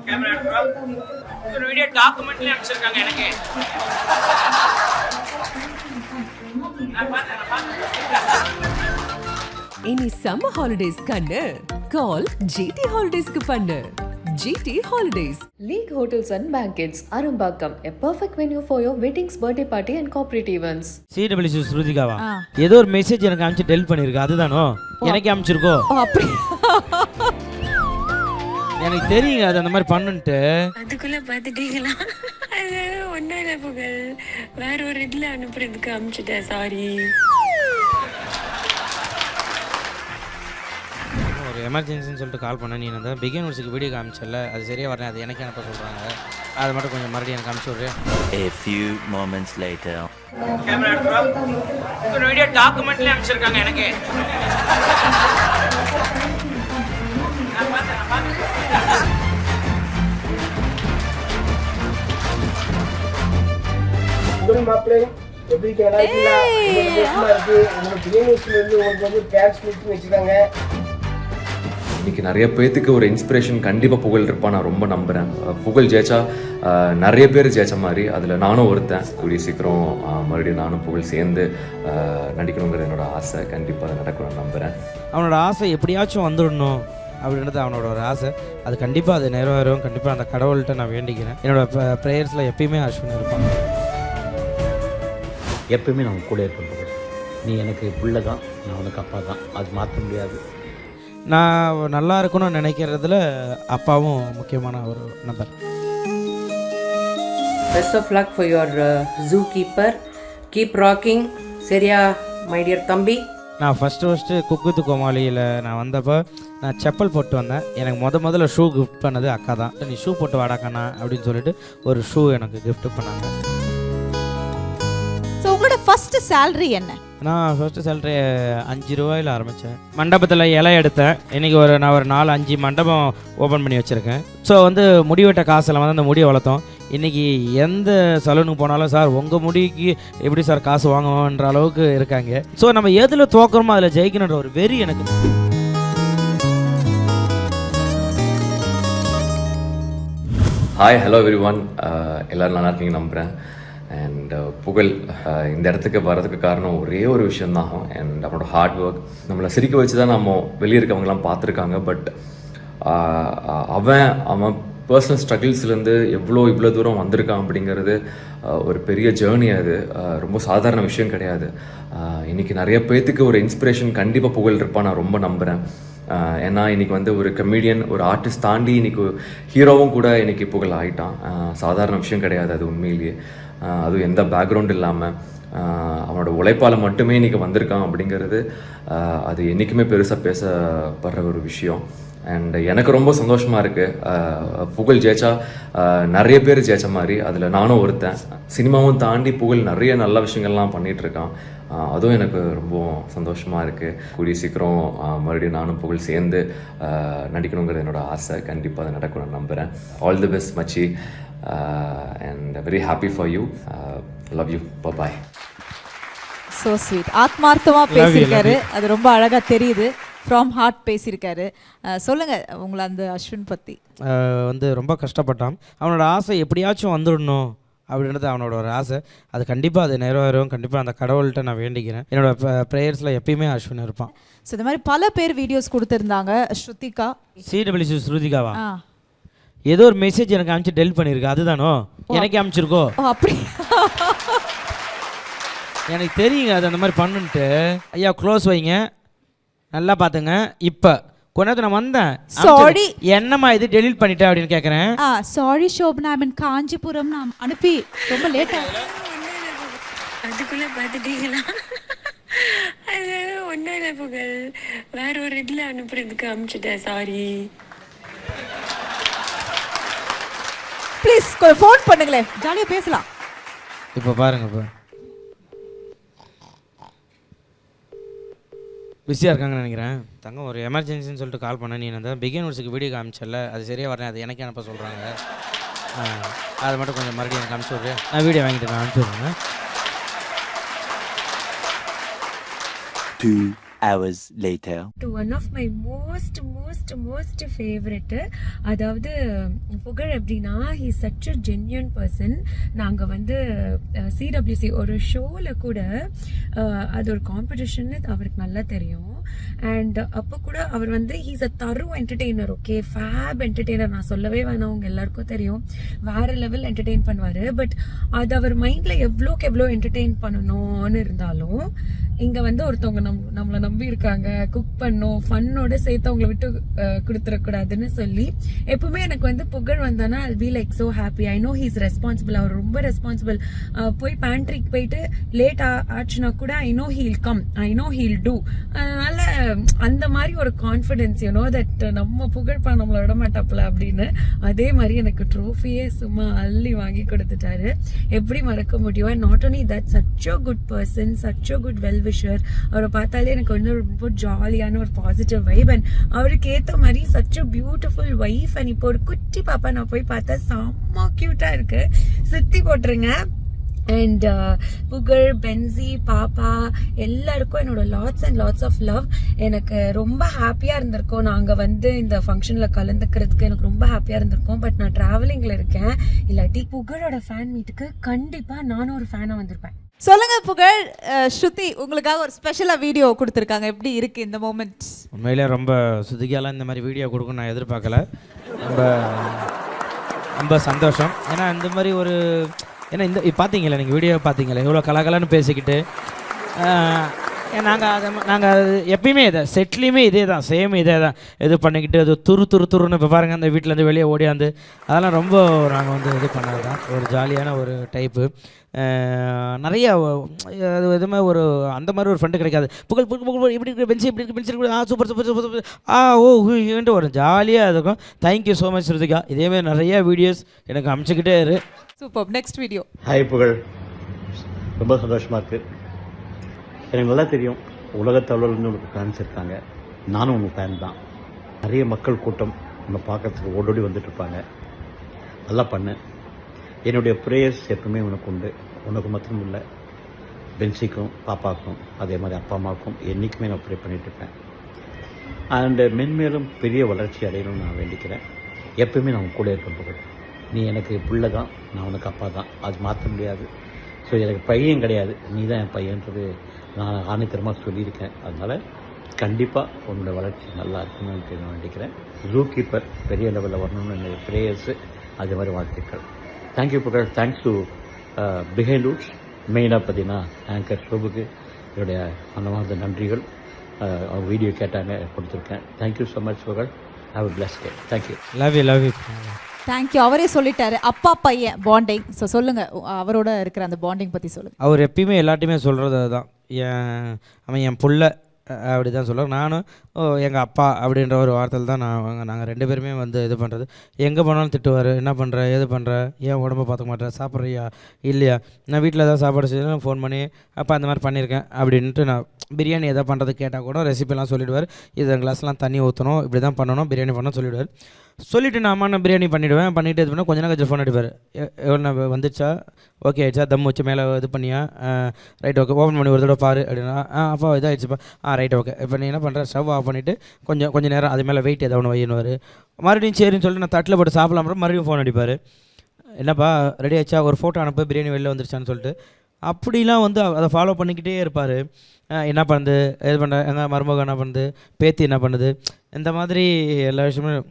Camera எடுக்கிறோம். ஒரு video டாக்குமெண்ட்லேயே அனுப்பிச்சிருக்காங்க எனக்கு. நான் பார்த்தேன். இனி சம்மர் ஹாலிடேஸ் கண்ணு கால் ஜிடி ஹாலிடேஸ்க்கு பண்ணு. GT Holidays. League Hotels and Banquets, Arambakam, a perfect venue for your weddings, birthday party and corporate events. CWC ஸ்ருதிகாவா ஏதோ ஒரு மெசேஜ் எனக்கு அனுப்பிச்சு டெலிட் பண்ணிருக்கு. அதுதானோ எனக்கு அனுப்பிச்சிருக்கோ? அப்படி எனக்கு தெரியுங்க அது அந்த மாதிரி பண்ணுன்ட்டு. அதுக்குள்ள பாத்துட்டீங்களா? அது ஒன்னும் இல்லை புகழ், வேற ஒரு இதுல அனுப்புறதுக்கு அனுப்பிச்சிட்டேன், சாரி. ஒரு எமர்ஜென்சின்னு சொல்லிட்டு கால் பண்ண. நீ அந்த பிகின் வர்ஸுக்கு வீடியோ காமிச்சல, அது சரியாக வரேன், அது எனக்கு அனுப்ப சொல்கிறாங்க. அதை மட்டும் கொஞ்சம் மறுபடியும் எனக்கு அனுப்பிச்சி விட்றேன். A few moments later. Camera எடுக்கிறோம். ஒரு வீடியோ டாக்குமெண்ட்லேயே அனுப்பிச்சிருக்காங்க எனக்கு. நான் பார்த்தேன். மாப்பிள்ளை எப்படி கேடாக்கீங்களா? இருக்கு உங்களுக்கு யூனிவர்சிட்டில இருந்து உங்களுக்கு வந்து கேட்ச் மீட்டிங் வச்சுருக்காங்க. இன்றைக்கி நிறைய பேர்த்துக்கு ஒரு இன்ஸ்பிரேஷன் கண்டிப்பாக புகழ் இருப்பான், நான் ரொம்ப நம்புகிறேன். புகழ் ஜெயிச்சா நிறைய பேர் ஜெயிச்ச மாதிரி அதில் நானும் ஒருத்தன். கூடிய சீக்கிரம் மறுபடியும் நானும் புகழ் சேர்ந்து நடிக்கணுங்கிற என்னோட ஆசை கண்டிப்பாக நடக்கணும்னு நம்புகிறேன். அவனோட ஆசை எப்படியாச்சும் வந்துடணும் அப்படின்றது அவனோட ஒரு ஆசை. அது கண்டிப்பாக அது நிறைவேறும். கண்டிப்பாக அந்த கடவுள்கிட்ட நான் வேண்டிக்கிறேன். என்னோட ப்ரேயர்ஸில் எப்பயுமே அஸ்வின் இருப்பான். எப்பயுமே நான் கூட இருப்பேன். நீ எனக்கு பிள்ளை தான், நான் உனக்கு அப்பா தான், அது மாற்ற முடியாது. நான் நல்லா இருக்கணும்னு நினைக்கிறதுல அப்பாவும் முக்கியமான ஒரு நபர். Best of luck for your zookeeper. Keep rocking. சரியா my dear தம்பி? நான் ஃபஸ்ட்டு குக் வித் கோமாளியில் நான் வந்தப்போ நான் செப்பல் போட்டு வந்தேன். எனக்கு முதல்ல ஷூ கிஃப்ட் பண்ணது அக்கா தான். நீ ஷூ போட்டு வாடாக்கண்ணா அப்படின்னு சொல்லிட்டு ஒரு ஷூ எனக்கு கிஃப்ட் பண்ணாங்க. ஸோ உங்களோட ஃபஸ்ட்டு சேலரி என்ன? நான் ஃபஸ்ட்டு சேலரி 5 ரூபாயில் ஆரம்பித்தேன். மண்டபத்தில் இலை எடுத்தேன். இன்றைக்கி நான் ஒரு 4-5 மண்டபம் ஓப்பன் பண்ணி வச்சுருக்கேன். ஸோ முடி வெட்ட காசில் அந்த முடியை வளர்த்தோம். இன்றைக்கி எந்த சலூனுக்கு போனாலும் சார் உங்கள் முடிக்கு எப்படி சார் காசு வாங்குவோன்ற அளவுக்கு இருக்காங்க. ஸோ நம்ம எதில் தோக்குறோமோ அதில் ஜெயிக்கணுன்ற ஒரு வெறி எனக்கு. Hi, hello every one. எல்லோரும் நல்லா இருக்கீங்க நம்புகிறேன். அண்ட் புகழ் இந்த இடத்துக்கு வர்றதுக்கு காரணம் ஒரே ஒரு விஷயந்தான். அண்ட் அவனோட ஹார்ட் ஒர்க். நம்மளை சிரிக்க வச்சு தான் நம்ம வெளியே இருக்கவங்கலாம் பார்த்துருக்காங்க. பட் அவன் பர்சனல் ஸ்ட்ரகிள்ஸ்லேருந்து இவ்வளோ தூரம் வந்திருக்கான் அப்படிங்கிறது ஒரு பெரிய ஜேர்னி. அது ரொம்ப சாதாரண விஷயம் கிடையாது. இன்றைக்கி நிறைய பேர்த்துக்கு ஒரு இன்ஸ்பிரேஷன் கண்டிப்பாக புகழ் இருப்பான், நான் ரொம்ப நம்புகிறேன். ஏன்னா இன்றைக்கி ஒரு கமெடியன், ஒரு ஆர்டிஸ்ட் தாண்டி இன்றைக்கி ஹீரோவும் கூட இன்றைக்கி புகழ் ஆகிட்டான். சாதாரண விஷயம் கிடையாது அது உண்மையிலேயே. அதுவும் எந்த பேக்ரவுண்ட் இல்லாமல் அவனோட உழைப்பால் மட்டுமே இன்றைக்கி வந்திருக்கான் அப்படிங்கிறது அது என்றைக்குமே பெருசாக பேசப்படுற ஒரு விஷயம். அண்ட் எனக்கு ரொம்ப சந்தோஷமாக இருக்குது. புகழ் ஜெயிச்சா நிறைய பேர் ஜெயிச்ச மாதிரி அதில் நானும் ஒருத்தன். சினிமாவும் தாண்டி புகழ் நிறைய நல்ல விஷயங்கள்லாம் பண்ணிகிட்ருக்கான். அதுவும் எனக்கு ரொம்ப சந்தோஷமாக இருக்குது. கூடிய சீக்கிரம் மறுபடியும் நானும் புகழ் சேர்ந்து நடிக்கணுங்கிறது என்னோட ஆசை கண்டிப்பாக அது நடக்கணும்னு நம்புகிறேன். ஆல் தி பெஸ்ட் மச்சி. And very happy for you. Love you. Bye bye. So sweet. ஆத்மார்த்தமா பேசியிருக்காரு. அது ரொம்ப அழகா தெரியுது. ஃப்ரம் ஹார்ட் பேசியிருக்காரு. சொல்லுங்க உங்களை அந்த அஸ்வின் பற்றி. ரொம்ப கஷ்டப்பட்டான். அவனோட ஆசை எப்படியாச்சும் வந்துடணும் அப்படின்றது அவனோட ஒரு ஆசை. அது கண்டிப்பாக அது நிறைவேறும். கண்டிப்பாக அந்த கடவுள்கிட்ட நான் வேண்டிக்கிறேன். என்னோட ப்ரேயர்ஸில் எப்பயுமே அஸ்வின் இருப்பான். ஸோ இந்த மாதிரி பல பேர் வீடியோஸ் கொடுத்துருந்தாங்க. ஸ்ருதிகா CWC ஸ்ருதிகாவா ஏதோ ஒரு மெசேஜ் எனக்கு அனுப்பிச்சு டெலிட் பண்ணிருக்கு. அதுதானோ எனக்கு அனுப்பிச்சிருக்கோ? அப்படி எனக்கு தெரியுங்க அது அந்த மாதிரி பண்ணுன்ட்டு. ஐயா க்ளோஸ் வைங்க, நல்லா பார்த்துங்க. இப்போ கொஞ்ச நேரத்தில் நான் வந்தேன். சாரி என்னம்மா இது டெலிட் பண்ணிட்டேன் அப்படின்னு கேட்குறேன். சாரி ஷோபனா, ஐ மீன் காஞ்சிபுரம் நான் அனுப்பி ரொம்ப லேட்டாக. அதுக்குள்ள பாத்துட்டீங்களா? அது ஒன்னும் இல்லை புகழ், வேற ஒரு இதுல அனுப்புறதுக்கு அனுப்பிச்சிட்டேன், சாரி. ப்ளீஸ் ஃபோன் பண்ணுங்களேன், ஜாலியாக பேசலாம். இப்போ பாருங்க, இப்போ பிஸியாக இருக்காங்கன்னு நினைக்கிறேன். தங்கம் ஒரு எமர்ஜென்சின்னு சொல்லிட்டு கால் பண்ண. நீ அந்த பிகின் வர்ஸுக்கு வீடியோ காமிச்சல, அது சரியாக வரேன், அது எனக்கு அனுப்ப சொல்கிறாங்க. அதை மட்டும் கொஞ்சம் மறுபடியும் எனக்கு அனுப்பிச்சி விட்றேன். நான் வீடியோ வாங்கிட்டு நான் அனுப்பிச்சி விட்றேன். 2 hours later. One of my most favourite. அதாவது புகழ் எப்படின்னா he such a genuine person. நாங்கள் வந்து சிடபிள்யூசி ஒரு ஷோவில் கூட அது ஒரு காம்படிஷன்னு அவருக்கு நல்லா தெரியும். அண்ட் அப்போ கூட அவர் வந்து ஹீஸ் அ தரு என்டர்டெய்னர். Okay, ஃபேப் entertainer. நான் சொல்லவே வேணாம், அவங்க எல்லாருக்கும் தெரியும். வேறு லெவல் என்டர்டெயின் பண்ணுவார். பட் அது அவர் மைண்டில் எவ்வளோக்கு எவ்வளோ என்டர்டெயின் பண்ணணும்னு இருந்தாலும் இங்கே வந்து ஒருத்தவங்க நம்மளை நம்பி இருக்காங்க, குக் பண்ணோம், ஃபன்னோட சேர்த்து அவங்கள விட்டு கொடுத்துடக்கூடாதுன்னு சொல்லி எப்பவுமே எனக்கு வந்து புகழ் வந்தானா I be like so happy. I know he's responsible. அவர் ரொம்ப ரெஸ்பான்சிபிள். போய் பேண்ட்ரிக்கு போயிட்டு லேட் ஆச்சுன்னா கூட I know he'll come, I know he'll do. அதனால அந்த மாதிரி ஒரு கான்ஃபிடென்ஸ், யூனோ தட் நம்ம புகழ்ப்பா நம்மளை விட மாட்டாப்புல அப்படின்னு. அதே மாதிரி எனக்கு ட்ரோஃபியே சும்மா அள்ளி வாங்கி கொடுத்துட்டாரு. எப்படி மறக்க முடியும்? And not only that, such a good person, such a good well wisher. அவரை பார்த்தாலே எனக்கு வந்து ரொம்ப ஜாலியான ஒரு பாசிட்டிவ் வைப். அண்ட் அவருக்கு ஏற்ற மாதிரி such a beautiful wife. And இப்போ ஒரு குட்டி பாப்பா நான் போய் பார்த்தா செம்ம கியூட்டா இருக்கு. சுத்தி போட்டுருங்க. அண்ட் புகழ், பென்சி, பாப்பா எல்லாருக்கும் என்னோட lots and lots of love. எனக்கு ரொம்ப ஹாப்பியாக இருந்திருக்கோம். நாங்கள் வந்து இந்த ஃபங்க்ஷனில் கலந்துக்கிறதுக்கு எனக்கு ரொம்ப ஹாப்பியாக இருந்திருக்கோம். பட் நான் ட்ராவலிங்கில் இருக்கேன். இல்லாட்டி புகழோட ஃபேன் மீட்டுக்கு கண்டிப்பாக நானும் ஒரு ஃபேனாக வந்திருப்பேன். சொல்லுங்க புகழ், ஸ்ருதி உங்களுக்காக ஒரு ஸ்பெஷலாக வீடியோ கொடுத்துருக்காங்க. எப்படி இருக்கு இந்த மூமெண்ட்? உண்மையிலே ரொம்ப சுதிக்காலாம் இந்த மாதிரி வீடியோ கொடுக்கணும் நான் எதிர்பார்க்கல. ரொம்ப ரொம்ப சந்தோஷம். ஏன்னா இந்த மாதிரி ஒரு ஏன்னா இந்த பார்த்தீங்களா, நீங்கள் வீடியோ பார்த்தீங்களா எவ்வளோ கலகலன்னு பேசிக்கிட்டு. நாங்கள் எப்பயுமே இதை செட்லேயுமே இதே தான், சேம் இதே தான் இது பண்ணிக்கிட்டு அது துருன்னு இப்போ பாருங்கள் அந்த வீட்டிலேருந்து வெளியே ஓடியாந்து அதெல்லாம் ரொம்ப நாங்கள் வந்து இது பண்ணது தான். ஒரு ஜாலியான ஒரு டைப்பு. நிறைய அது எதுவுமே ஒரு அந்த மாதிரி ஒரு ஃப்ரெண்டு கிடைக்காது. புகழ் இப்படி இருக்கு, பென்சி இப்படி இருக்கு, பென்சி இருக்கு, சூப்பர் ஓன்ட்டு ஒரு ஜாலியாக இருக்கும். Thank you so much Shrutika. இதேமாதிரி நிறைய வீடியோஸ் எனக்கு அனுப்பிச்சிக்கிட்டே இரு. சூப்பர். Next video. ஹாய் புகழ், ரொம்ப சந்தோஷமாக இருக்குது. எனக்கு நல்லா தெரியும் உலகத்தளவுலேருந்து உனக்கு ஃபேன்ஸ் இருக்காங்க. நானும் உங்கள் ஃபேன் தான். நிறைய மக்கள் கூட்டம் உன்னை பார்க்கறதுக்கு ஓடோடி வந்துட்டுருப்பாங்க. நல்லா பண்ணு. என்னுடைய ப்ரேயர்ஸ் எப்பவுமே உனக்கு உண்டு. உனக்கு மட்டும் இல்லை, பென்சிக்கும் பாப்பாக்கும் அதே மாதிரி அப்பா அம்மாவுக்கும் என்றைக்குமே நான் ப்ரே பண்ணிகிட்ருப்பேன். அண்டு மென்மேலும் பெரிய வளர்ச்சி அடையணும்னு நான் வேண்டிக்கிறேன். எப்பவுமே நான் உன் கூட இருப்பேன் புகழ். நீ எனக்கு பிள்ளை தான், நான் உனக்கு அப்பா தான். அது மாற்ற முடியாது. ஸோ எனக்கு பையன் கிடையாது, நீ தான் என் பையன்றது நான் ஆணித்தரமாக சொல்லியிருக்கேன். அதனால் கண்டிப்பாக உன்னோட வளர்ச்சி நல்லா இருக்கணும்னு நான் நினைக்கிறேன். ஜூ கீப்பர் பெரிய லெவலில் வரணும்னு என்னுடைய ப்ரேயர்ஸு அதே மாதிரி வாழ்த்துக்கள். தேங்க்யூ புகழ். Thanks to behind roots. மெயினாக பார்த்தீங்கன்னா ஆங்கர் ஷோபுக்கு என்னுடைய மனமார்ந்த நன்றிகள். அவங்க வீடியோ கேட்டாங்க, கொடுத்துருக்கேன். தேங்க்யூ ஸோ மச் புகழ். Have a blessed day. Thank you. Love you. Thank you. அவரே சொல்லிட்டாரு அப்பா பையன் பாண்டிங். ஸோ சொல்லுங்க, அவரோட இருக்கிற அந்த பாண்டிங் பற்றி சொல்லுங்க. அவர் எப்பயுமே எல்லாத்தையுமே சொல்கிறது அதுதான். அவன் என் புள்ள அப்படி தான் சொல்லுவார். நானும் எங்கள் அப்பா அப்படின்ற ஒரு வார்த்தையில் தான் நாங்கள் ரெண்டு பேருமே வந்து இது பண்ணுறது. எங்கே போனாலும் திட்டுவார். என்ன பண்ணுற, ஏது பண்ணுற, ஏன் உடம்பை பார்த்துக்க மாட்டேன், சாப்பிட்றியா இல்லையா, நான் வீட்டில் ஏதாவது சாப்பாடு செய்யணும் ஃபோன் பண்ணி அப்பா அந்த மாதிரி பண்ணியிருக்கேன் அப்படின்ட்டு நான் பிரியாணி எதாவது பண்ணுறது கேட்டால் கூட ரெசிபிலாம் சொல்லிவிடுவார். இது கிளாஸ்லாம் தண்ணி ஊற்றணும், இப்படி தான் பண்ணணும், பிரியாணி பண்ணணும் சொல்லிவிடுவார். சொல்லிவிட்டு நான் பிரியாணி பண்ணிவிடுவேன். பண்ணிவிட்டு இது பண்ணால் கொஞ்ச நேரம் கழிச்சு ஃபோன் அடிப்பார். எவ்வளோ வந்துச்சா, ஓகே ஆயிடுச்சா, தம் வச்சு மேலே இது பண்ணியா, ரைட் ஓகே, ஓப்பன் பண்ணி ஒரு தடவை பாரு அப்படின்னா, அப்பா இதாகிடுச்சுப்பா, ரைட் ஓகே. இப்போ நீ என்ன பண்ணுற, ஸ்டவ் ஆஃப் பண்ணிவிட்டு கொஞ்சம் நேரம் அது மேலே வெயிட் ஏதாவது ஒன்று வையினுவார். மறுபடியும் சரின்னு சொல்லிட்டு நான் தட்டில் போட்டு சாப்பிடலாம், மறுபடியும் ஃபோன் அடிப்பார். என்னப்பா ரெடி ஆச்சா, ஒரு ஃபோட்டோ அனுப்பு, பிரியாணி வெளில வந்துருச்சான்னு சொல்லிட்டு. அப்படிலாம் வந்து அதை ஃபாலோ பண்ணிக்கிட்டே இருப்பார். என்ன பண்ணுது, இது பண்ணுற எங்கள் மருமகம் என்ன பண்ணுது, பேத்தி என்ன பண்ணுது, இந்த மாதிரி எல்லா விஷயமும்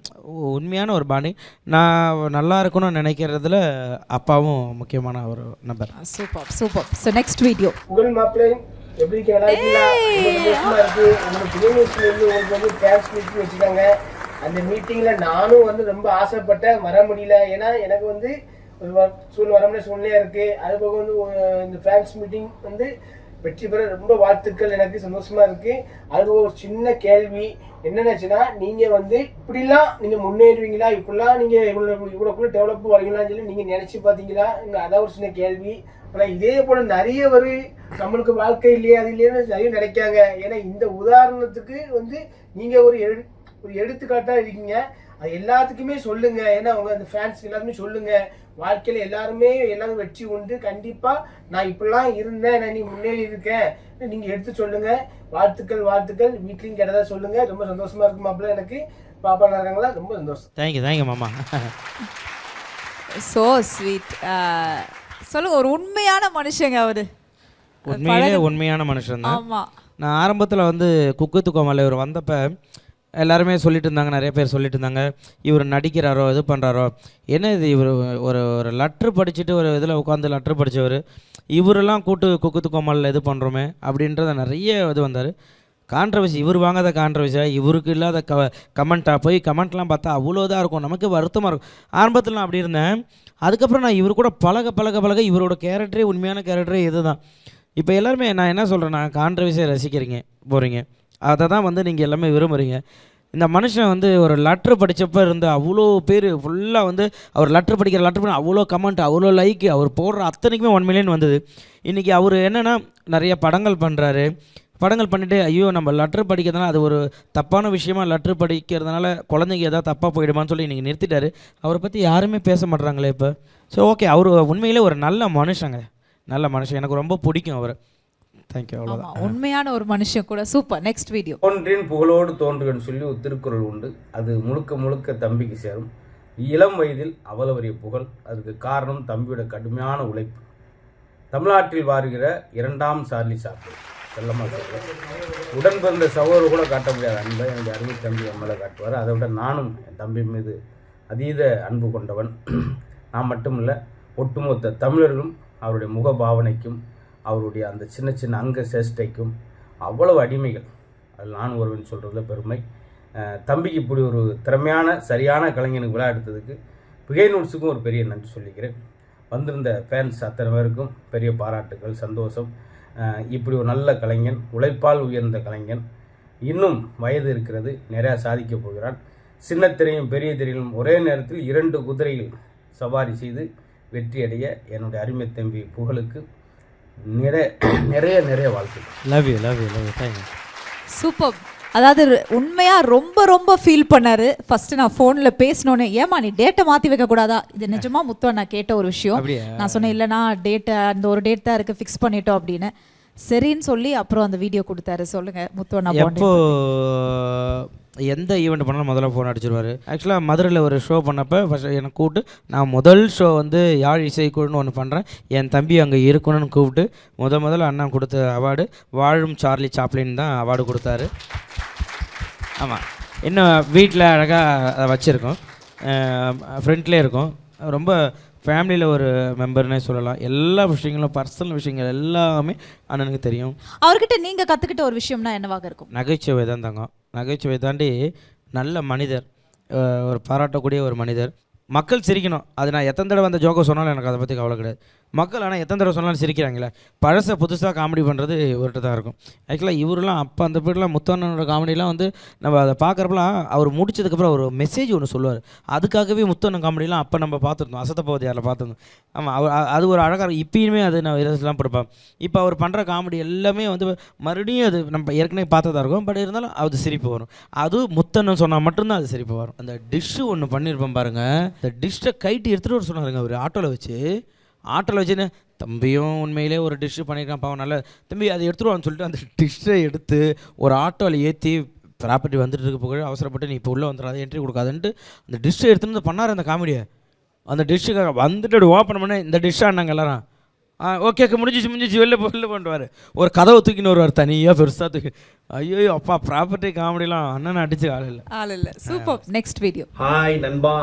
உண்மையான ஒரு பாண்டிங். நான் நல்லா இருக்கணும்னு நினைக்கிறதுல அப்பாவும் முக்கியமான ஒரு நபர். சூப்பர். So next video. புகழ் மாப்பிள்ளை எப்படி நல்லா இருக்கீங்களா? சந்தோஷமா இருக்கு. உங்களுக்கு பிரியநியூஸ்லேருந்து உங்களுக்கு வந்து ஃபேன்ஸ் மீட்டிங் வச்சுருக்காங்க. அந்த மீட்டிங்கில் நானும் வந்து ரொம்ப ஆசைப்பட்டேன், வர முடியல. ஏன்னா எனக்கு வந்து வர முடிய சூழ்நிலையாக இருக்குது. அது போக வந்து இந்த ஃபேன்ஸ் மீட்டிங் வந்து வெற்றி பெற ரொம்ப வாழ்த்துக்கள். எனக்கு சந்தோஷமாக இருக்குது. அது ஒரு சின்ன கேள்வி என்னென்னாச்சுன்னா, நீங்கள் வந்து இப்படிலாம் நீங்கள் முன்னேறுவீங்களா, இப்படிலாம் நீங்கள் இவ்வளோக்குள்ளே டெவலப் வரீங்களான்னு சொல்லி நீங்கள் நினச்சி பார்த்தீங்களா? அதான் ஒரு சின்ன கேள்வி. ஆனால் இதே போல் நிறைய நம்மளுக்கு வாழ்க்கை இல்லையா, அது இல்லையான்னு நிறைய நினைக்காங்க. ஏன்னா இந்த உதாரணத்துக்கு வந்து நீங்கள் ஒரு எடுத்துக்காட்டாக இருக்கீங்க. அது எல்லாத்துக்குமே சொல்லுங்க. ஏன்னா அவங்க அந்த ஃபேன்ஸ் எல்லாருமே சொல்லுங்க, வாழ்க்கையில எல்லாரும் வெற்றி உண்டு, கண்டிப்பா நான் இப்படிலாம் இருந்தேன், நான் நீ முன்னேறி இருக்கேன், நீங்க எடுத்து சொல்லுங்க. வாழ்த்துக்கள் வாழ்த்துக்கள். வீட்லயும் கேட்டதா சொல்லுங்க. ரொம்ப சந்தோஷமா இருக்கு மாப்பிள்ள. எனக்கு பாப்பா இருக்காங்களா, ரொம்ப சந்தோஷம். தேங்க்யூ மாமா. So sweet. சொல்லுங்க, ஒரு உண்மையான மனுஷங்க அவரு. உண்மையான மனுஷன் தான். ஆமா. நான் ஆரம்பத்தில் வந்து குக்கு துக்கமல்ல இவர் வந்தப்போ எல்லாருமே சொல்லிட்டு இருந்தாங்க, நிறைய பேர் சொல்லிட்டு இருந்தாங்க, இவர் நடிக்கிறாரோ இது பண்ணுறாரோ, என்ன இது இவர் ஒரு ஒரு லெட்ரு படிச்சுட்டு ஒரு இதில் உட்காந்து லெட்ரு படித்தவர், இவரெல்லாம் கூட்டு குக்கு துக்கமல்ல இது பண்ணுறோமே அப்படின்றத நிறைய இது வந்தார். கான்ட்ரவர்சி, இவர் வாங்காத கான்ட்ரவர்சியாக இவருக்கு இல்லாத கமெண்ட்டாக போய் கமெண்ட்லாம் பார்த்தா அவ்வளோ இதாக இருக்கும், நமக்கு வருத்தமாக இருக்கும். ஆரம்பத்தில் நான் அப்படி இருந்தேன். அதுக்கப்புறம் நான் இவர் கூட பழக இவரோட கேரக்டரே உண்மையான கேரக்டரே இது தான். இப்போ எல்லாருமே நான் என்ன சொல்கிறேன்னா, கான்ட்ரவர்சியை ரசிக்கிறீங்க போகிறீங்க, அதை தான் வந்து நீங்கள் எல்லாமே விரும்புகிறீங்க. இந்த மனுஷன் வந்து ஒரு லெட்ரு படித்தப்போ இருந்து அவ்வளோ பேர் ஃபுல்லாக வந்து அவர் லெட்ரு பண்ணி அவ்வளோ கமெண்ட், அவ்வளோ லைக்கு, அவர் போடுற அத்தனைக்குமே 1 மில்லியன் வந்தது. இன்றைக்கி அவர் என்னென்னா நிறைய படங்கள் பண்ணுறாரு. படங்கள் பண்ணிவிட்டு ஐயோ நம்ம லெட்ரு படிக்கிறதுனால அது ஒரு தப்பான விஷயமா, லெட்ரு படிக்கிறதுனால குழந்தைங்க ஏதாவது தப்பாக போயிடுமான்னு சொல்லி இன்றைக்கி நிறுத்திட்டார். அவரை பற்றி யாருமே பேச மாட்றாங்களே இப்போ. ஸோ ஓகே, அவர் உண்மையிலே ஒரு நல்ல மனுஷங்க, நல்ல மனுஷன். எனக்கு ரொம்ப பிடிக்கும் அவர். தேங்க்யூ. அவ்வளோதான், உண்மையான ஒரு மனுஷன் கூட. சூப்பர். Next video. ஒன்றின் புகழோடு தோன்றுன்னு சொல்லி ஒரு திருக்குறள் உண்டு. அது முழுக்க முழுக்க தம்பிக்கு சேரும். இளம் வயதில் அவ்வளவரிய புகழ், அதுக்கு காரணம் தம்பியோட கடுமையான உழைப்பு. தமிழ்நாட்டில் வாழ்கிற 2ஆம் சார்லி சாப்ளின், செல்லமாக சொல்கிறேன், உடன் பிறந்த சகோதரர் கூட காட்ட முடியாத அன்பை எனக்கு அருமை தம்பி என் மேலே காட்டுவார். அதை விட நானும் என் தம்பி மீது அதீத அன்பு கொண்டவன். நான் மட்டுமில்லை, ஒட்டுமொத்த தமிழர்களும் அவருடைய முக பாவனைக்கும் அவருடைய அந்த சின்ன சின்ன அங்க சேஷ்டைக்கும் அவ்வளவு அடிமைகள். அதில் நான் ஒருவன் சொல்கிறதுல பெருமை. தம்பிக்கு இப்படி ஒரு திறமையான சரியான கலைஞனுக்கு விழா எடுத்ததுக்கு பிகை நூட்ஸுக்கும் ஒரு பெரிய நன்றி சொல்லிக்கிறேன். வந்திருந்த ஃபேன்ஸ் அத்தனை பேருக்கும் பெரிய பாராட்டுகள், சந்தோஷம். இப்படி ஒரு நல்ல கலைஞன், உழைப்பால் உயர்ந்த கலைஞன், இன்னும் வயது இருக்கிறது, நிறையா சாதிக்க போகிறான். சின்ன திரையும் பெரிய திரையிலும் ஒரே நேரத்தில் 2 குதிரைகள் சவாரி செய்து வெற்றி அடைய என்னுடைய அருமை தம்பி புகழுக்கு நிறைய வாழ்த்துக்கள். Love you. தேங்க்யூ. சூப்பர். அதாவது உண்மையா ரொம்ப ரொம்ப ஃபீல் பண்ணாரு. ஃபர்ஸ்ட் நான் ஃபோனில் பேசினோன்னே, ஏமா நீ டேட்டை மாற்றி வைக்க கூடாதா? இது நிஜமா முத்து நான் கேட்ட ஒரு விஷயம். நான் சொன்னேன், இல்லைனா டேட்டை அந்த ஒரு டேட் தான் இருக்குது, ஃபிக்ஸ் பண்ணிட்டோம் அப்படின்னு. சரின்னு சொல்லி அப்புறம் அந்த வீடியோ கொடுத்தாரு. சொல்லுங்க முத்து அண்ணா. எப்போ எந்த ஈவெண்ட் பண்ணாலும் முதல்ல ஃபோன் அடிச்சிருவார். ஆக்சுவலாக மதுரையில் ஒரு ஷோ பண்ணப்போ ஃபஸ்ட் எனக்கு கூப்பிட்டு, நான் முதல் ஷோ வந்து யாழ் இசைக்குழுன்னு ஒன்று பண்ணுறேன், என் தம்பி அங்கே இருக்கணும்னு கூப்பிட்டு முதல்ல அண்ணா கொடுத்த அவார்டு வாழும் சார்லி சாப்ளின் தான் அவார்டு கொடுத்தாரு. ஆமாம், இன்னும் வீட்டில் அழகாக அதை வச்சுருக்கோம், ஃப்ரெண்ட்லேயே இருக்கும். ரொம்ப ஃபேமிலியில் ஒரு மெம்பர்னே சொல்லலாம். எல்லா விஷயங்களும், பர்சனல் விஷயங்கள் எல்லாமே அண்ணனுக்கு தெரியும். அவர்கிட்ட நீங்கள் கற்றுக்கிட்ட ஒரு விஷயம்னா என்னவாக இருக்கும்? நகைச்சுவை தான் தங்கம். நகைச்சுவை தாண்டி நல்ல மனிதர், ஒரு பாராட்டக்கூடிய ஒரு மனிதர். மக்கள் சிரிக்கணும். அது நான் எத்தனை தடவை அந்த ஜோக்கை சொன்னாலும் எனக்கு அதை பற்றி கவலை கிடையாது. மக்கள் ஆனால் எத்தனை தடவை சொன்னாலும் சிரிக்கிறாங்களே. பழசை புதுசாக காமெடி பண்ணுறது இவர்கிட்ட தான் இருக்கும். ஆக்சுவலாக இவரெலாம் அப்போ அந்த பீரியட்லாம் முத்தண்ணனோட காமெடிலாம் வந்து நம்ம அதை பார்க்குறப்பலாம் அவர் முடிச்சதுக்கப்புறம் ஒரு மெசேஜ் ஒன்று சொல்லுவார். அதுக்காகவே முத்தண்ணன் காமெடிலாம் அப்போ நம்ம பார்த்துருந்தோம், அசத்தப்போது யாரில் பார்த்துருந்தோம். ஆமாம், அது ஒரு அழகாக இப்பயுமே அது நான் இதெல்லாம் கொடுப்பேன். இப்போ அவர் பண்ணுற காமெடி எல்லாமே வந்து மறுபடியும் அது நம்ம ஏற்கனவே பார்த்ததா இருக்கும். பட் இருந்தாலும் அது சிரிப்பு வரும். அது முத்தண்ணன் சொன்னால் மட்டும்தான் அது சிரிப்பு வரும். அந்த டிஷ்ஷு ஒன்று பண்ணியிருப்பேன் பாருங்கள், அந்த டிஷ்ஷை கைட்டு எடுத்துகிட்டு வர சொன்னாருங்க அவர். ஆட்டோவில் வச்சுன்னு, தம்பியும் உண்மையிலே ஒரு டிஷ்ஷு பண்ணியிருக்கான் பாவம், நல்ல தம்பி அதை எடுத்துருவான்னு சொல்லிட்டு அந்த டிஷ்ஷை எடுத்து ஒரு ஆட்டோவில் ஏற்றி, ப்ராப்பர்ட்டி வந்துட்டு இருக்க புகழ் அவசரப்பட்டு நீ இப்போ உள்ளே வந்துடாது, என்ட்ரி கொடுக்காதுன்ட்டு அந்த டிஷ்ஷை எடுத்துன்னு பண்ணார் அந்த காமெடியை. அந்த டிஷ்ஷுக்காக வந்துட்டு ஓப்பன் பண்ண இந்த டிஷ்ஷாக நாங்கள் எல்லாரும் ஓகே முடிஞ்சிச்சு வெளில பண்ணுவார். ஒரு கதவை தூக்கின்னு வருவார் தனியாக பெருசாக தூக்கி. ஐயோ அப்பா, ப்ராப்பர்ட்டி காமெடிலாம் அண்ணனை அடிச்சு ஆள் இல்லை. சூப்பர். Next video. ஹாய் நண்பா.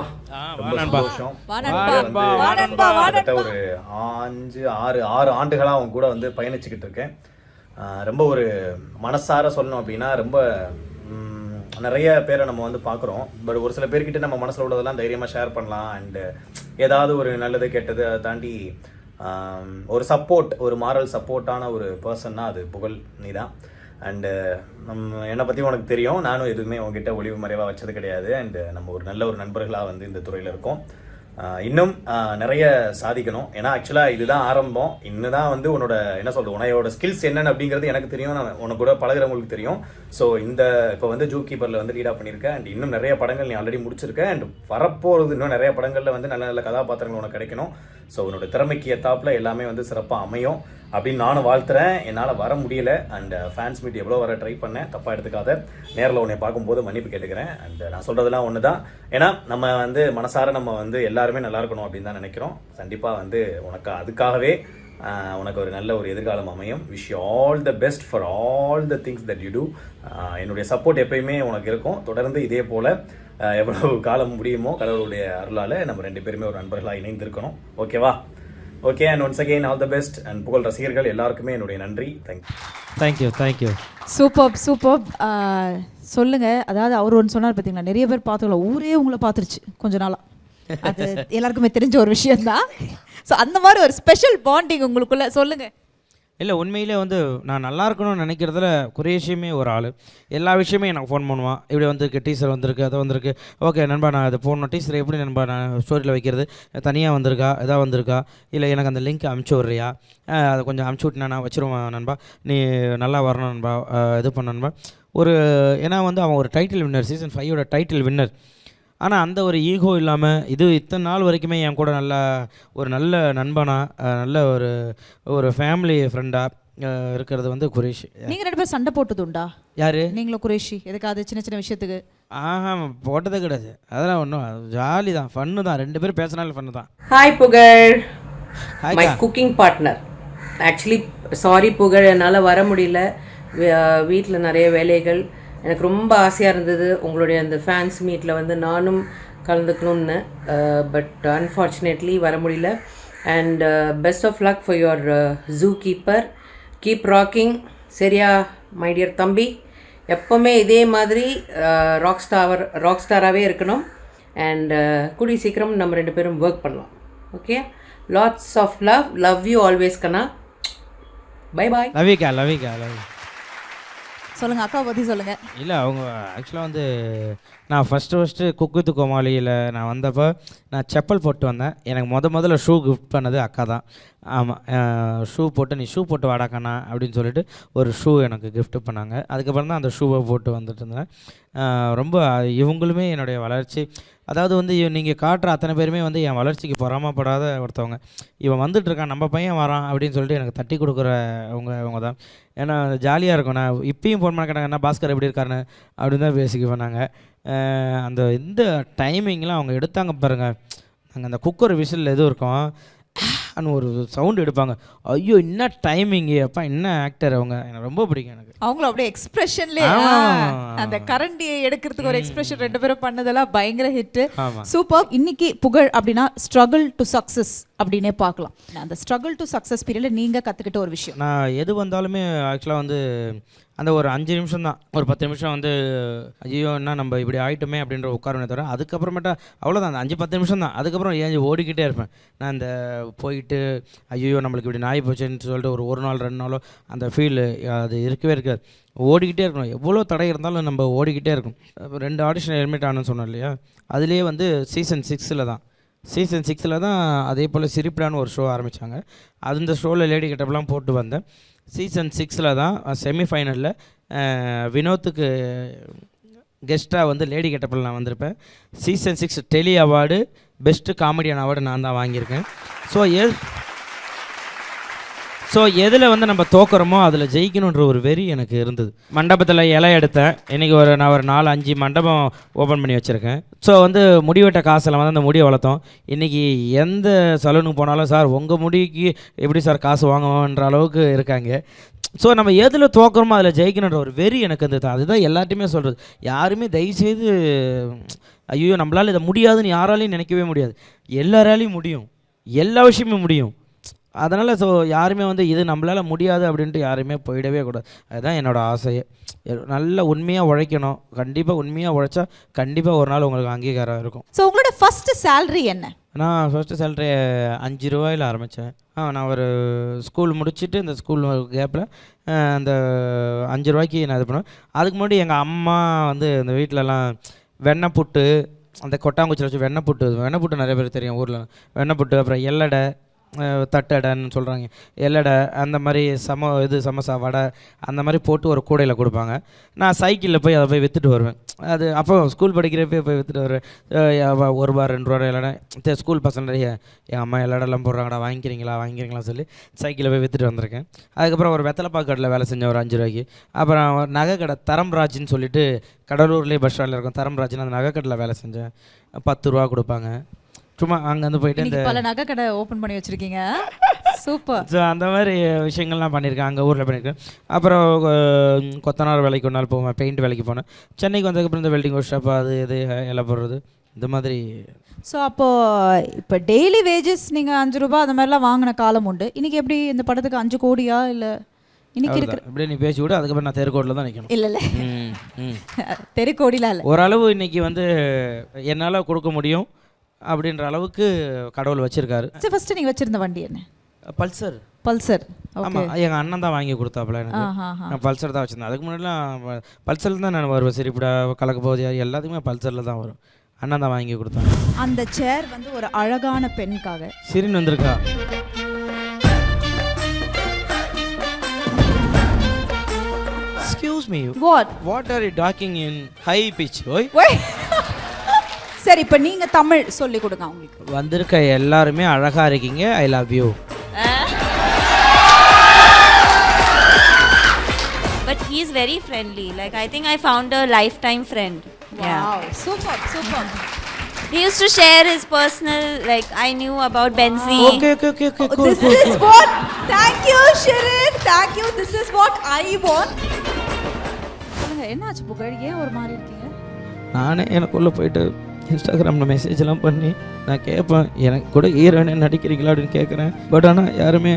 ஒரு 5-6 ஆண்டுகளாக அவங்க கூட வந்து பயணிச்சுக்கிட்டு இருக்கேன். ரொம்ப ஒரு மனசார சொல்லணும் அப்படின்னா, ரொம்ப நிறைய பேரை நம்ம வந்து பார்க்குறோம். பட் ஒரு சில பேர்கிட்ட நம்ம மனசில் உள்ளதெல்லாம் தைரியமாக ஷேர் பண்ணலாம். அண்டு ஏதாவது ஒரு நல்லது கெட்டது அதை தாண்டி ஒரு சப்போர்ட், ஒரு மாரல் சப்போர்ட்டான ஒரு பர்சன்னா அது புகழ் நீ தான். அண்டு என்னை பற்றி உனக்கு தெரியும், நானும் எதுவுமே உங்ககிட்ட ஒளிவு மறைவாக வச்சது கிடையாது. அண்டு நம்ம ஒரு நல்ல ஒரு நண்பர்களாக வந்து இந்த துறையில் இருக்கோம். இன்னும் நிறைய சாதிக்கணும். ஏன்னா ஆக்சுவலாக இதுதான் ஆரம்பம். இன்னும் தான் வந்து உன்னையோட ஸ்கில்ஸ் என்னென்னு அப்படிங்கிறது எனக்கு தெரியும், நான் உனக்கு கூட பழகிறவங்களுக்கு தெரியும். ஸோ இப்போ வந்து ஜூ கீப்பரில் வந்து லீடாக பண்ணியிருக்கேன். அண்ட் இன்னும் நிறைய படங்கள் நீ ஆல்ரெடி முடிச்சிருக்கேன். அண்ட் வரப்போகிறது இன்னும் நிறைய படங்களில் வந்து நல்ல நல்ல கதாபாத்திரங்கள் உனக்கு கிடைக்கணும். ஸோ உன்னோட திறமைக்கு ஏத்தாப்பில் எல்லாமே வந்து சிறப்பாக அமையும் அப்படின்னு நானும் வாழ்த்துறேன். என்னால் வர முடியல. அண்ட் ஃபேன்ஸ் மீட் எவ்வளோ வர ட்ரை பண்ணேன், தப்பாக எடுத்துக்காத. நேரில் உன்னை பார்க்கும்போது மன்னிப்பு கேட்டுக்கிறேன். அண்ட் நான் சொல்கிறதுலாம் ஒன்று தான். ஏன்னா நம்ம வந்து மனசார நம்ம வந்து எல்லாருமே நல்லா இருக்கணும் அப்படின்னு தான் நினைக்கிறோம். கண்டிப்பாக வந்து உனக்கு அதுக்காகவே உனக்கு ஒரு நல்ல ஒரு எதிர்காலம் அமையும். Wish you all the best for all the things that you do. என்னுடைய சப்போர்ட் எப்பயுமே உனக்கு இருக்கும். தொடர்ந்து இதே போல் எவ்வளவு காலம் முடியுமோ கடவுளுடைய அருளால் நம்ம 2 பேருமே ஒரு நண்பர்களாக இணைந்திருக்கணும். ஓகேவா? Okay, and once again all the best. And புகழ் ரசிகர்கள் எல்லாருக்குமே என்னுடைய நன்றி. தேங்க்யூ. சூப்பர். சொல்லுங்க, அதாவது அவர் ஒன்று சொன்னார் பார்த்தீங்களா, நிறைய பேர் பார்த்துக்கலாம், ஊரே உங்களை பார்த்துருச்சு கொஞ்ச நாளா. அது எல்லாருக்குமே தெரிஞ்ச ஒரு விஷயம்தான். ஸோ அந்த மாதிரி ஒரு ஸ்பெஷல் பாண்டிங் உங்களுக்குள்ள சொல்லுங்க. இல்லை, உண்மையிலே வந்து நான் நல்லா இருக்கணும்னு நினைக்கிறதுல குரேஷியுமே ஒரு ஆள். எல்லா விஷயமே எனக்கு ஃபோன் பண்ணுவான். இப்படி வந்திருக்கு, டீசர் வந்திருக்கு, அதை வந்திருக்கு, ஓகே நண்பா நான் அதை போடணும், டீசர் எப்படி நண்பா நான் ஸ்டோரியில் வைக்கிறது, தனியாக வந்திருக்கா, எதாவது வந்திருக்கா, இல்லை எனக்கு அந்த லிங்க் அமுச்சு விட்றியா, அதை கொஞ்சம் அமுச்சு விட்டுனா நான் வச்சுருவேன் நண்பா, நீ நல்லா வரணும் நண்பா, இது பண்ண நண்பா. ஏன்னா வந்து அவன் ஒரு டைட்டில் வின்னர், சீசன் 5ஓட டைட்டில் வின்னர். ஆனால் அந்த ஒரு ஈகோ இல்லாமல் இத்தனை நாள் வரைக்குமே என் கூட ஒரு நல்ல நண்பனாக, நல்ல ஒரு ஃபேமிலி ஃப்ரெண்டாக இருக்கிறது வந்து குரேஷி. நீங்கள் 2 பேரும் சண்டை போட்டது உண்டா? யார்? நீங்களும் குரேஷி? எதுக்காவது சின்ன சின்ன விஷயத்துக்கு? போட்டதே கிடையாது. அதெல்லாம் ஒன்றும் ஜாலி தான், ஃபன்னு தான். 2 பேரும் பேசினாலும் ஃபன்னு தான். ஹாய் புகழ், my cooking partner. Actually sorry புகழ், என்னால் வர முடியல. வீட்டில் நிறைய வேலைகள். எனக்கு ரொம்ப ஆசையாக இருந்தது உங்களுடைய அந்த ஃபேன்ஸ் மீட்டில் வந்து நானும் கலந்துக்கணும்னு. பட் அன்ஃபார்ச்சுனேட்லி வர முடியல. And best of luck for your zoo keeper. Keep rocking. சரியா மை டியர் தம்பி? எப்போவுமே இதே மாதிரி ராக் ஸ்டாராகவே இருக்கணும். அண்ட் கூடிய சீக்கிரம் நம்ம 2 பேரும் ஒர்க் பண்ணலாம். Okay, lots of love you always கண்ணா. Bye bye. Love you. சொல்லுங்க, அக்கா பற்றி சொல்லுங்க. இல்லை, அவங்க ஆக்சுவலாக வந்து நான் ஃபஸ்ட்டு குக் வித் கோமாளியில் நான் வந்தப்போ நான் செப்பல் போட்டு வந்தேன். எனக்கு முதல்ல ஷூ கிஃப்ட் பண்ணது அக்கா தான். ஆமாம், ஷூ போட்டு நீ ஷூ போட்டு வாடாக்கண்ணா அப்படின்னு சொல்லிட்டு ஒரு ஷூ எனக்கு கிஃப்ட் பண்ணாங்க. அதுக்கப்புறம் தான் அந்த ஷூவை போட்டு வந்துட்டு இருந்தேன். ரொம்ப இவங்களுமே என்னுடைய வளர்ச்சி, அதாவது வந்து நீங்கள் காட்டுற அத்தனை பேருமே வந்து என் வளர்ச்சிக்கு பொறாமப்படாத ஒருத்தவங்க. இவன் வந்துட்டுருக்கான், நம்ம பையன் வரான் அப்படின்னு சொல்லிட்டு எனக்கு தட்டி கொடுக்குற அவங்க தான். ஏன்னா ஜாலியாக இருக்கும். நான் இப்பயும் ஃபோன் பண்ண கேட்டாங்க, என்ன பாஸ்கர் எப்படி இருக்காருன்னு அப்படின்னு தான் பேசிக்க பண்ணாங்க. இந்த டைமிங்லாம் அவங்க எடுத்தாங்க பாருங்கள். நாங்கள் அந்த குக்கர் விசில் எதுவும் இருக்கும் ஒரு சவுண்டு எடுப்பாங்க. ஐயோ, என்ன டைமிங், அப்பா என்ன ஆக்டர் அவங்க, எனக்கு ரொம்ப பிடிக்கும். எனக்கு அவங்களும் அப்படியே எக்ஸ்பிரஷன்லேயே அந்த கரண்டியை எடுக்கிறதுக்கு ஒரு எக்ஸ்பிரஷன் 2 பேரும் பண்ணதெல்லாம் பயங்கர ஹிட்டு. சூப்பர். இன்னைக்கு புகழ் அப்படின்னா ஸ்ட்ரகிள் டு சக்ஸஸ் அப்படின்னே பார்க்கலாம். அந்த ஸ்ட்ரகிள் டு சக்ஸஸ் பீரியடில் நீங்கள் கற்றுக்கிட்ட ஒரு விஷயம்? நான் எது வந்தாலுமே ஆக்சுவலாக வந்து அந்த ஒரு 5 நிமிஷம் தான், ஒரு 10 நிமிஷம் வந்து ஐயோ என்ன நம்ம இப்படி ஆகிட்டோமே அப்படின்ற உட்காருமே தவிர, அதுக்கப்புறமேட்டா அவ்வளோதான், அந்த 5-10 நிமிஷம் தான். அதுக்கப்புறம் ஏஞ்சி ஓடிக்கிட்டே இருப்பேன். நான் இந்த போயிட்டு ஐயோ நம்மளுக்கு இப்படி நாய் போச்சுன்னு சொல்லிட்டு ஒரு நாள் 2 நாளோ அந்த ஃபீல் அது இருக்கவே இருக்காது. ஓடிக்கிட்டே இருக்கணும். எவ்வளோ தடை இருந்தாலும் நம்ம ஓடிக்கிட்டே இருக்கும். 2 ஆடிஷன் எலிமினேட் ஆனேன்னு சொன்னோம் இல்லையா, அதுலேயே வந்து சீசன் 6 தான் அதே போல் சிரிப்பிடான்னு ஒரு ஷோ ஆரம்பித்தாங்க. அந்த ஷோவில் லேடி கெட்டப்லாம் போட்டு வந்தேன். சீசன் 6 தான் செமிஃபைனலில் வினோத்துக்கு கெஸ்ட்டாக வந்து லேடி கெட்டப்பில் நான் வந்திருப்பேன். சீசன் 6 டெலி அவார்டு பெஸ்ட்டு காமெடியன் அவார்டு நான் தான் வாங்கியிருக்கேன். ஸோ எதில் வந்து நம்ம தோக்குறோமோ அதில் ஜெயிக்கணுன்ற ஒரு வெறி எனக்கு இருந்தது. மண்டபத்தில் இலை எடுத்தேன். இன்றைக்கி நான் ஒரு 4-5 மண்டபம் ஓப்பன் பண்ணி வச்சுருக்கேன். ஸோ வந்து முடிவெட்ட காசில் வந்து அந்த முடியை வளர்த்தோம். இன்றைக்கி எந்த சலூனுக்கு போனாலும் சார் உங்கள் முடிக்கு எப்படி சார் காசு வாங்குவோன்ற அளவுக்கு இருக்காங்க. ஸோ நம்ம எதில் தோக்குறோமோ அதில் ஜெயிக்கணுன்ற ஒரு வெறி எனக்கு இருந்தது. அதுதான் எல்லாத்தையுமே சொல்கிறது. யாருமே தயவுசெய்து ஐயோ நம்மளால் இதை முடியாதுன்னு யாராலையும் நினைக்கவே முடியாது. எல்லாராலையும் முடியும், எல்லா விஷயமும் முடியும். அதனால் ஸோ யாருமே வந்து இது நம்மளால் முடியாது அப்படின்ட்டு யாருமே போயிடவே கூடாது. அதுதான் என்னோடய ஆசையே. நல்ல உண்மையாக உழைக்கணும். கண்டிப்பாக உண்மையாக உழைச்சா கண்டிப்பாக ஒரு நாள் உங்களுக்கு அங்கீகாரம் இருக்கும். ஸோ உங்களோட ஃபஸ்ட்டு சேலரி என்ன? நான் ஃபஸ்ட்டு சேலரி 5 ரூபாயில் ஆரம்பித்தேன். நான் ஒரு ஸ்கூல் முடிச்சுட்டு இந்த ஸ்கூல் கேப்பில் அந்த 5 ரூபாய்க்கு நான் இது பண்ணுவேன். அதுக்கு முன்னாடி எங்கள் அம்மா வந்து இந்த வீட்டிலலாம் வெண்ணெய் புட்டு அந்த கொட்டாங்குச்சியில் வச்சு வெண்ணெய் புட்டு நிறைய பேர் தெரியும் ஊரில். வெண்ணெய் புட்டு, அப்புறம் எல்லடை, தட்டடைன்னு சொல்கிறாங்க, எல்லடை, அந்த மாதிரி சமோசா, வடை அந்த மாதிரி போட்டு ஒரு கூடையில் கொடுப்பாங்க. நான் சைக்கிளில் போய் அதை போய் விற்றுட்டு வருவேன். அது அப்போ ஸ்கூல் படிக்கிறப்பே போய் விற்றுட்டு வருவேன். ₹1 ₹2 எல்லடை. ஸ்கூல் பசங்க என் அம்மா எல்லடெல்லாம் போடுறாங்கடா, வாங்கிக்கிறீங்களா சொல்லி சைக்கிளில் போய் விற்றுட்டு வந்திருக்கேன். அதுக்கப்புறம் ஒரு வெத்தலைப்பாக்கு கடையில் வேலை செஞ்சேன் ஒரு 5 ரூபாய்க்கு. அப்புறம் ஒரு நகை கடை தரம்ராஜ்னு சொல்லிட்டு கடலூர்லேயே பஸ் ஸ்டாண்டில் இருக்கும் தரம்ராஜ்னு, அந்த நகை கடையில் வேலை செஞ்சேன். ₹10 கொடுப்பாங்க. சும்மா அங்கேருந்து போயிட்டு இந்த பல நகை கடை ஓப்பன் பண்ணி வச்சுருக்கீங்க. சூப்பர். ஸோ அந்த மாதிரி விஷயங்கள்லாம் பண்ணியிருக்கேன், அங்கே ஊரில் பண்ணியிருக்கேன். அப்புறம் கொத்தனார் வேலைக்கு ஒரு நாள் போவேன், பெயிண்ட் வேலைக்கு போனேன். சென்னைக்கு வந்ததுக்கப்புறம் இந்த வெல்டிங் ஒர்க் ஷாப், அது இது எல்லாம் போடுறது, இந்த மாதிரி. ஸோ அப்போது இப்போ டெய்லி வேஜஸ் நீங்கள் ₹5 அந்த மாதிரிலாம் வாங்கின காலம் உண்டு. இன்றைக்கி எப்படி இந்த படத்துக்கு 5 கோடியா இல்லை இன்னைக்கு இருக்கிற? அப்படியே நீ பேசி விட, அதுக்கப்புறம் நான் தெருக்கோட்டில் தான் நிற்கணும். இல்லை தெருக்கோடிலாம் இல்லை. ஓரளவு இன்றைக்கி வந்து என்னால் கொடுக்க முடியும் அப்படின்ற அளவுக்கு கடவுள் வச்சுருக்காரு. ஃபஸ்ட்டு நீங்கள் வச்சுருந்த வண்டி என்ன? பல்சர். ஆமாம், எங்கள் அண்ணன் தான் வாங்கி கொடுத்தாப்புல எனக்கு. நான் பல்சர் தான் வச்சுருந்தேன். அதுக்கு முன்னாடிலாம் பல்சரில் தான் நான் வருவேன். சரிப்படா, கலக்க போகுது, எல்லாத்துக்குமே பல்சரில் தான் வரும். அண்ணன் தான் வாங்கி கொடுத்தாங்க. அந்த சேர் வந்து ஒரு அழகான பெண்ணுக்காக சிரின்னு வந்திருக்கா. Excuse me. What are you talking in high pitch? சரி, இப்போ நீங்கள் தமிழ் சொல்லி கொடுங்க அவங்களுக்கு. வந்திருக்க எல்லாருமே அழகா இருக்கீங்க. I love you. But he is very friendly. Like I think I found a lifetime friend. Wow, super. He used to share his personal, like I knew about Benzi. Okay. Cool. This is what. Thank you, Shirin. Thank you. This is what I want. என்னாச்சு புகழ், ஏன் ஒரு மாதிரி இருக்கீங்க? நானே எனக்குள்ளே போயிட்டு இன்ஸ்டாகிராமில் மெசேஜ்லாம் பண்ணி நான் கேட்பேன், எனக்கு கூட ஹீரோயினே நடிக்கிறீங்களா அப்படின்னு கேட்குறேன். பட் ஆனால் யாருமே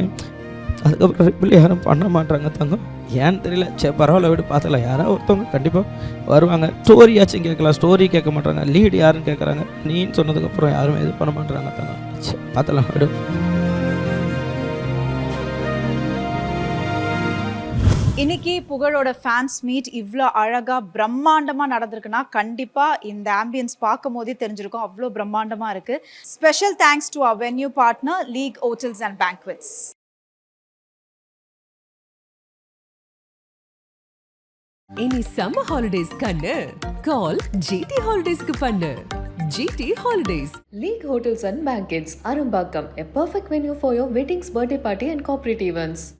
அதுக்கப்புறம் ரிப்ளை யாரும் பண்ண மாட்டாங்க தங்கம். ஏன்னு தெரியல. சரி பரவாயில்ல, விட்டு பார்த்தல, யாராவது ஒருத்தவங்க கண்டிப்பாக வருவாங்க. ஸ்டோரியாச்சும் கேட்கலாம், ஸ்டோரி கேட்க மாட்டாங்க. லீடு யாருன்னு கேட்குறாங்க. நீன்னு சொன்னதுக்கப்புறம் யாருமே இது பண்ண மாட்டாங்க தங்கம். சரி பார்த்தலாம், விடு. இன்னைக்கு புகழோட ஃபேன்ஸ் மீட் இவ்வளோ அழகாக பிரம்மாண்டமாக நடந்திருக்குன்னா கண்டிப்பாக இந்த ஆம்பியன்ஸ் பார்க்கும் போதே தெரிஞ்சிருக்கும், அவ்வளோ பிரம்மாண்டமாக இருக்குது. Special thanks to our venue partner லீக் ஹோட்டல்ஸ் அண்ட் பேங்க்வெட்ஸ். இனி சம்மர் ஹாலிடேஸ் கண்ணு கால் GT ஹாலிடேஸ்க்கு பண்ணு. GT Holidays. League Hotels and Banquets, Arambakam, a perfect venue for your weddings, birthday party and corporate events.